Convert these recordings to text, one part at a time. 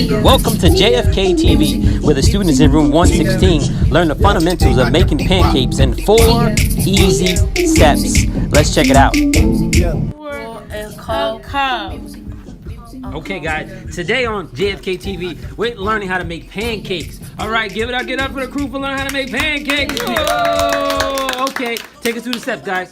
Welcome to JFK TV, where the students in room 116 learn the fundamentals of making pancakes in 4 easy steps. Let's check it out. Okay, guys, today on JFK TV, we're learning how to make pancakes. All right, give it up for the crew for learning how to make pancakes. Whoa! Okay, take us through the steps, guys.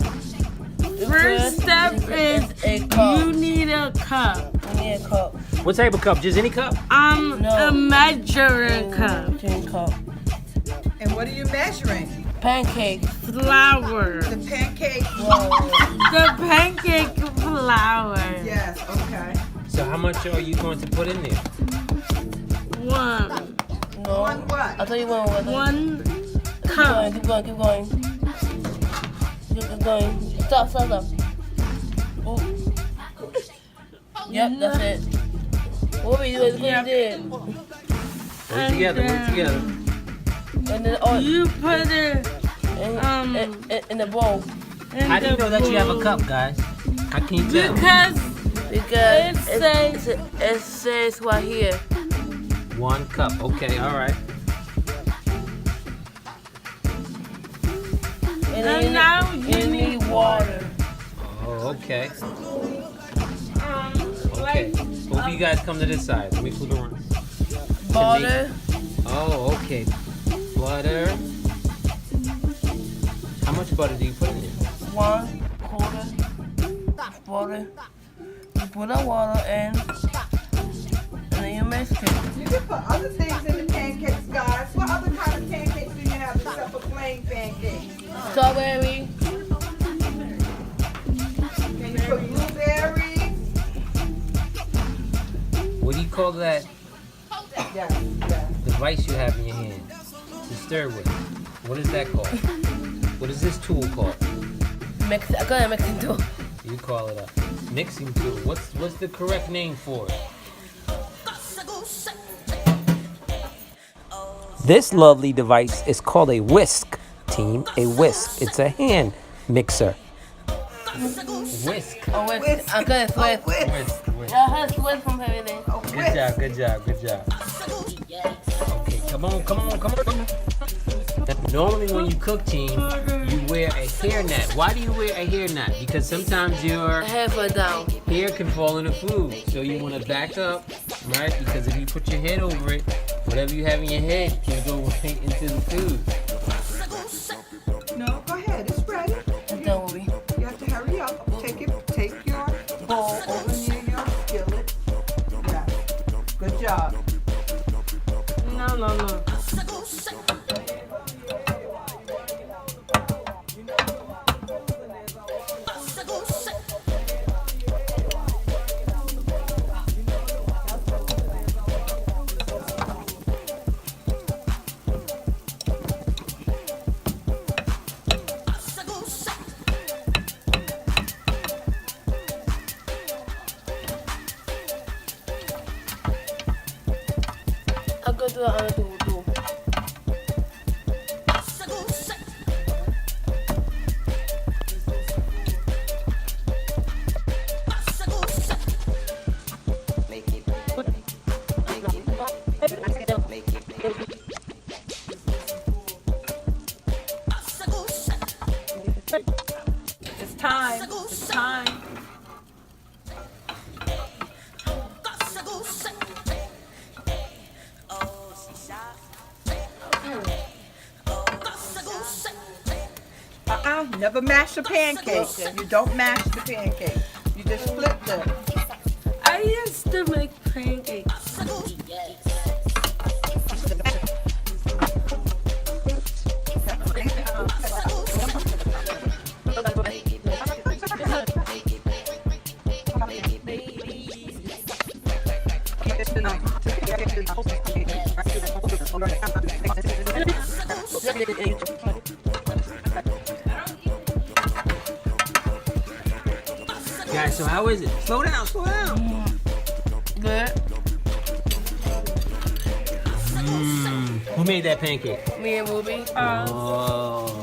First step is you need a cup. You need a cup. What type of cup? Just any cup? A measuring cup. Cup. And what are you measuring? Pancake. Flour. The pancake. The pancake flour. Yes, okay. So how much are you going to put in there? One. No. One what? I thought you wanted One cup. Keep going. Keep going. Stop. Oh. Yep, that's it. What you did? Work together. And then You put it in the bowl. How do you know that you have a cup, guys? How can you tell? Because it says right here. 1 cup. Okay, all right. and now you need water. Oh, okay. Okay. Both of you guys come to this side. Let me flip it around. Butter. Oh, okay. Butter. How much butter do you put in there? 1/4 butter. You put the water in, and then you mix it. You can put other things in the pancakes, guys. What other kind of pancakes do you have except for plain pancakes? Strawberry. Can you put blueberries? What do you call that Yes. device you have in your hand to stir with? What is that called? What is this tool called? Mix it. I got a mixing tool. You call it a mixing tool. What's the correct name for it? This lovely device is called a whisk, team. A whisk. It's a hand mixer. Whisk. Oh, whisk. I got a whisk. Whisk. Yeah, I have whisk from everything. Good job. Okay, come on. Normally when you cook, team, you wear a hairnet. Why do you wear a hairnet? Because sometimes your Hair fall down. hair can fall in the food. So you want to back up, right? Because if you put your head over it, whatever you have in your head can go right into the food. No, go ahead. It's ready. It's done, Ruby. You have to hurry up. Take your bowl over near your skillet. Yeah. Good job. No. I'll go to the other tool too. It's time. Never mash a pancake. You don't mash the pancake. You just flip them. I used to make pancakes. Guys, so how is it? Slow down. Good. Who made that pancake? Me and Ruby. Oh.